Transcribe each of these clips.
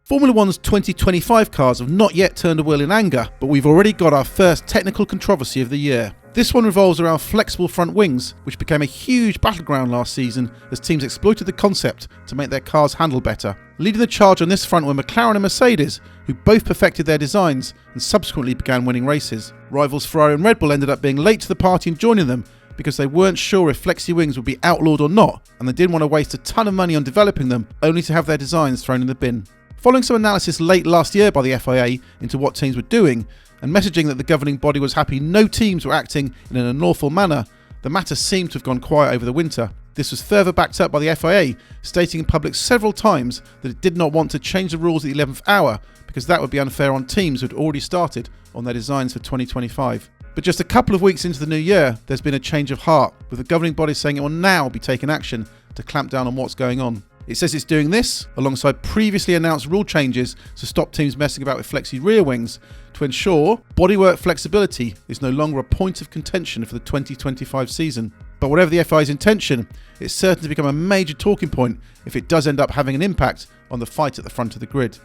Formula 1's 2025 cars have not yet turned a wheel in anger, but we've already got our first technical controversy of the year. This one revolves around flexible front wings, which became a huge battleground last season as teams exploited the concept to make their cars handle better. Leading the charge on this front were McLaren and Mercedes, who both perfected their designs and subsequently began winning races. Rivals Ferrari and Red Bull ended up being late to the party in joining them because they weren't sure if flexi wings would be outlawed or not, and they didn't want to waste a ton of money on developing them only to have their designs thrown in the bin. Following some analysis late last year by the FIA into what teams were doing, and messaging that the governing body was happy no teams were acting in an unlawful manner, the matter seemed to have gone quiet over the winter. This was further backed up by the FIA, stating in public several times that it did not want to change the rules at the 11th hour because that would be unfair on teams who had already started on their designs for 2025. But just a couple of weeks into the new year, there's been a change of heart, with the governing body saying it will now be taking action to clamp down on what's going on. It says it's doing this alongside previously announced rule changes to stop teams messing about with flexi rear wings to ensure bodywork flexibility is no longer a point of contention for the 2025 season. But whatever the FIA's intention, it's certain to become a major talking point if it does end up having an impact on the fight at the front of the grid.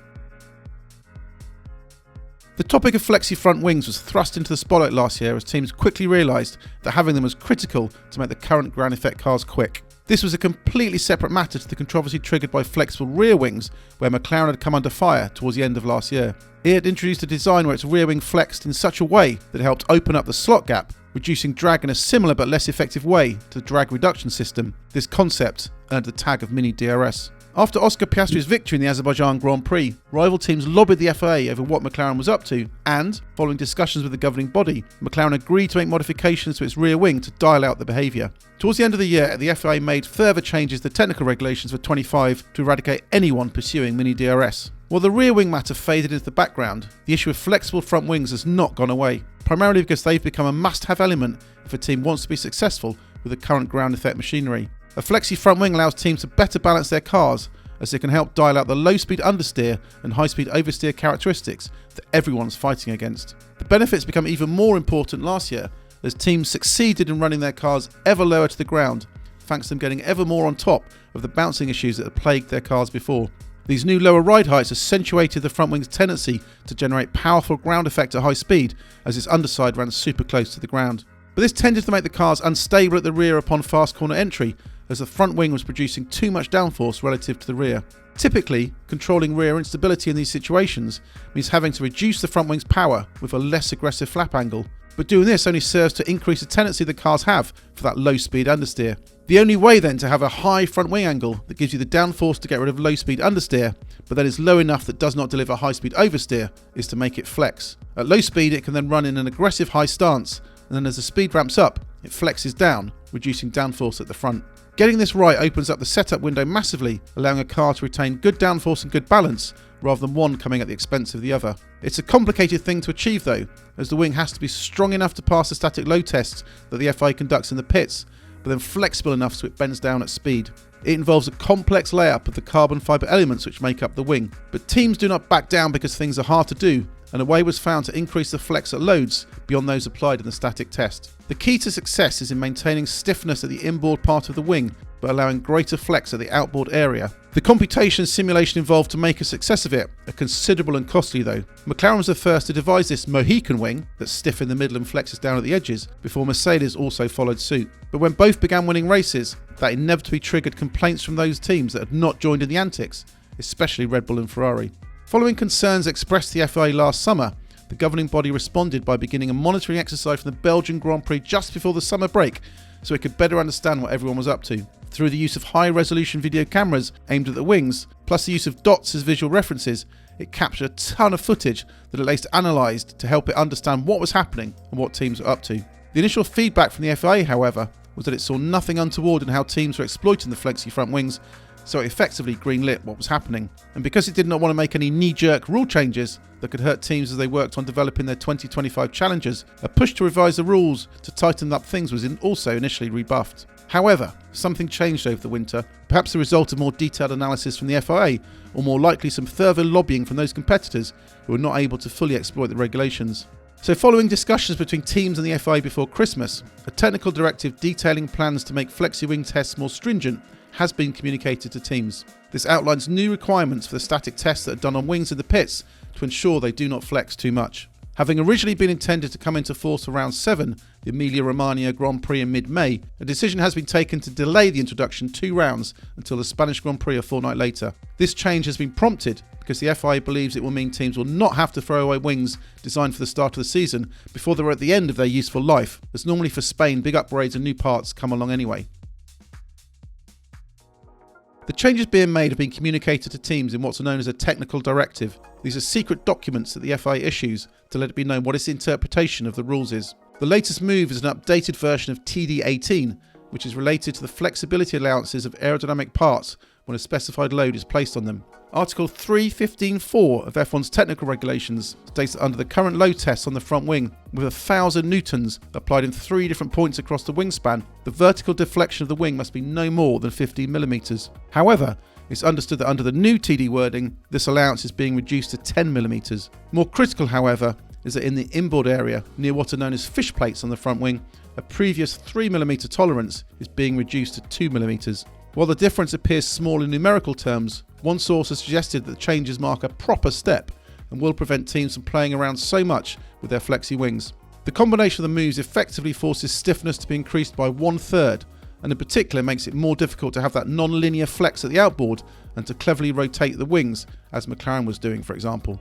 The topic of flexi front wings was thrust into the spotlight last year as teams quickly realised that having them was critical to make the current ground effect cars quick. This was a completely separate matter to the controversy triggered by flexible rear wings, where McLaren had come under fire towards the end of last year. It had introduced a design where its rear wing flexed in such a way that it helped open up the slot gap, reducing drag in a similar but less effective way to the drag reduction system. This concept earned the tag of Mini DRS. After Oscar Piastri's victory in the Azerbaijan Grand Prix, rival teams lobbied the FIA over what McLaren was up to, and, following discussions with the governing body, McLaren agreed to make modifications to its rear wing to dial out the behaviour. Towards the end of the year, the FIA made further changes to technical regulations for 25 to eradicate anyone pursuing Mini DRS. While the rear wing matter faded into the background, the issue of flexible front wings has not gone away, primarily because they've become a must-have element if a team wants to be successful with the current ground effect machinery. A flexi front wing allows teams to better balance their cars, as it can help dial out the low-speed understeer and high-speed oversteer characteristics that everyone's fighting against. The benefits become even more important last year as teams succeeded in running their cars ever lower to the ground, thanks to them getting ever more on top of the bouncing issues that had plagued their cars before. These new lower ride heights accentuated the front wing's tendency to generate powerful ground effect at high speed as its underside ran super close to the ground. But this tended to make the cars unstable at the rear upon fast corner entry, as the front wing was producing too much downforce relative to the rear. Typically, controlling rear instability in these situations means having to reduce the front wing's power with a less aggressive flap angle, but doing this only serves to increase the tendency the cars have for that low speed understeer. The only way then to have a high front wing angle that gives you the downforce to get rid of low speed understeer, but that is low enough that does not deliver high speed oversteer, is to make it flex. At low speed it can then run in an aggressive high stance, and then as the speed ramps up, it flexes down, reducing downforce at the front. Getting this right opens up the setup window massively, allowing a car to retain good downforce and good balance, rather than one coming at the expense of the other. It's a complicated thing to achieve though, as the wing has to be strong enough to pass the static load tests that the FIA conducts in the pits, but then flexible enough so it bends down at speed. It involves a complex layup of the carbon fibre elements which make up the wing. But teams do not back down because things are hard to do, and a way was found to increase the flex at loads beyond those applied in the static test. The key to success is in maintaining stiffness at the inboard part of the wing, but allowing greater flex at the outboard area. The computation and simulation involved to make a success of it are considerable and costly though. McLaren was the first to devise this Mohican wing that's stiff in the middle and flexes down at the edges, before Mercedes also followed suit. But when both began winning races, that inevitably triggered complaints from those teams that had not joined in the antics, especially Red Bull and Ferrari. Following concerns expressed to the FIA last summer, the governing body responded by beginning a monitoring exercise from the Belgian Grand Prix just before the summer break, so it could better understand what everyone was up to. Through the use of high-resolution video cameras aimed at the wings, plus the use of dots as visual references, it captured a ton of footage that it later analysed to help it understand what was happening and what teams were up to. The initial feedback from the FIA, however, was that it saw nothing untoward in how teams were exploiting the flexi front wings, so it effectively greenlit what was happening. And because it did not want to make any knee-jerk rule changes that could hurt teams as they worked on developing their 2025 challenges, a push to revise the rules to tighten up things was also initially rebuffed. However, something changed over the winter, perhaps the result of more detailed analysis from the FIA, or more likely some further lobbying from those competitors who were not able to fully exploit the regulations. So following discussions between teams and the FIA before Christmas, a technical directive detailing plans to make flexi wing tests more stringent has been communicated to teams. This outlines new requirements for the static tests that are done on wings in the pits to ensure they do not flex too much. Having originally been intended to come into force for round 7, the Emilia-Romagna Grand Prix in mid-May, a decision has been taken to delay the introduction 2 rounds until the Spanish Grand Prix a fortnight later. This change has been prompted because the FIA believes it will mean teams will not have to throw away wings designed for the start of the season before they're at the end of their useful life, as normally for Spain big upgrades and new parts come along anyway. The changes being made have been communicated to teams in what's known as a technical directive. These are secret documents that the FIA issues to let it be known what its interpretation of the rules is. The latest move is an updated version of TD18, which is related to the flexibility allowances of aerodynamic parts when a specified load is placed on them. Article 3.15.4 of F1's technical regulations states that under the current load tests on the front wing, with 1,000 newtons applied in 3 different points across the wingspan, the vertical deflection of the wing must be no more than 15 millimeters. However, it's understood that under the new TD wording, this allowance is being reduced to 10 millimeters. More critical, however, is that in the inboard area, near what are known as fish plates on the front wing, a previous 3 millimeter tolerance is being reduced to 2 millimeters. While the difference appears small in numerical terms, one source has suggested that the changes mark a proper step and will prevent teams from playing around so much with their flexi wings. The combination of the moves effectively forces stiffness to be increased by 1/3, and in particular makes it more difficult to have that non-linear flex at the outboard and to cleverly rotate the wings, as McLaren was doing, for example.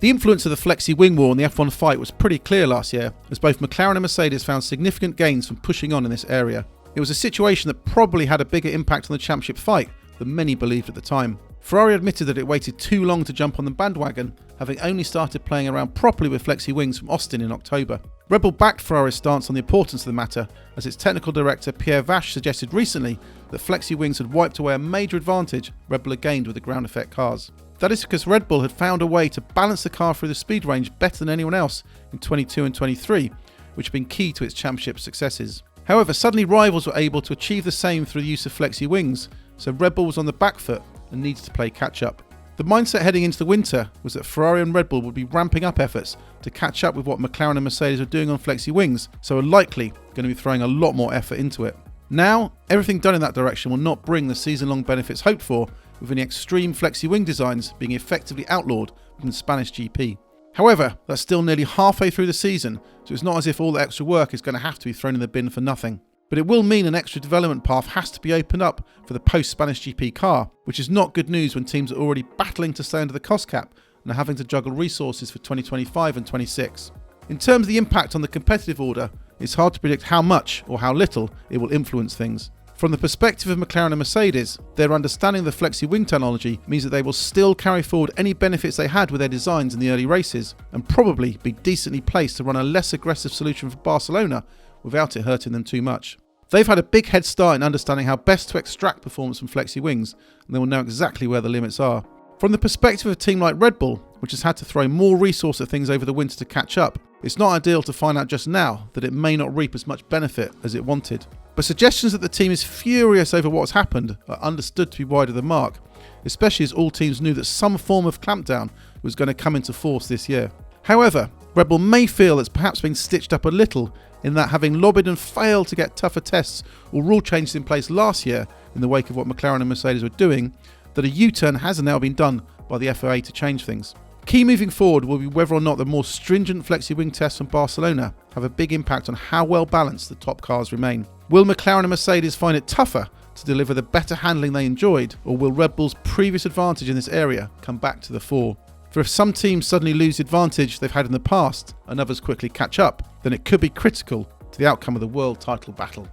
The influence of the flexi wing war on the F1 fight was pretty clear last year, as both McLaren and Mercedes found significant gains from pushing on in this area. It was a situation that probably had a bigger impact on the championship fight than many believed at the time. Ferrari admitted that it waited too long to jump on the bandwagon, having only started playing around properly with flexi wings from Austin in October. Red Bull backed Ferrari's stance on the importance of the matter, as its technical director Pierre Vache suggested recently that flexi wings had wiped away a major advantage Red Bull had gained with the ground effect cars. That is because Red Bull had found a way to balance the car through the speed range better than anyone else in 22 and 23, which had been key to its championship successes. However, suddenly rivals were able to achieve the same through the use of flexi wings, so Red Bull was on the back foot and needed to play catch up. The mindset heading into the winter was that Ferrari and Red Bull would be ramping up efforts to catch up with what McLaren and Mercedes were doing on flexi wings, so are likely going to be throwing a lot more effort into it. Now, everything done in that direction will not bring the season-long benefits hoped for, with any extreme flexi wing designs being effectively outlawed from the Spanish GP. However, that's still nearly halfway through the season, so it's not as if all the extra work is going to have to be thrown in the bin for nothing. But it will mean an extra development path has to be opened up for the post-Spanish GP car, which is not good news when teams are already battling to stay under the cost cap and are having to juggle resources for 2025 and 26. In terms of the impact on the competitive order, it's hard to predict how much or how little it will influence things. From the perspective of McLaren and Mercedes, their understanding of the flexi wing technology means that they will still carry forward any benefits they had with their designs in the early races, and probably be decently placed to run a less aggressive solution for Barcelona without it hurting them too much. They've had a big head start in understanding how best to extract performance from flexi wings, and they will know exactly where the limits are. From the perspective of a team like Red Bull, which has had to throw more resource at things over the winter to catch up, it's not ideal to find out just now that it may not reap as much benefit as it wanted. But suggestions that the team is furious over what's happened are understood to be wide of the mark, especially as all teams knew that some form of clampdown was going to come into force this year. However, Red Bull may feel it's perhaps been stitched up a little in that, having lobbied and failed to get tougher tests or rule changes in place last year in the wake of what McLaren and Mercedes were doing, that a U-turn has now been done by the FIA to change things. Key moving forward will be whether or not the more stringent flexi wing tests from Barcelona have a big impact on how well balanced the top cars remain. Will McLaren and Mercedes find it tougher to deliver the better handling they enjoyed, or will Red Bull's previous advantage in this area come back to the fore? For if some teams suddenly lose the advantage they've had in the past and others quickly catch up, then it could be critical to the outcome of the world title battle.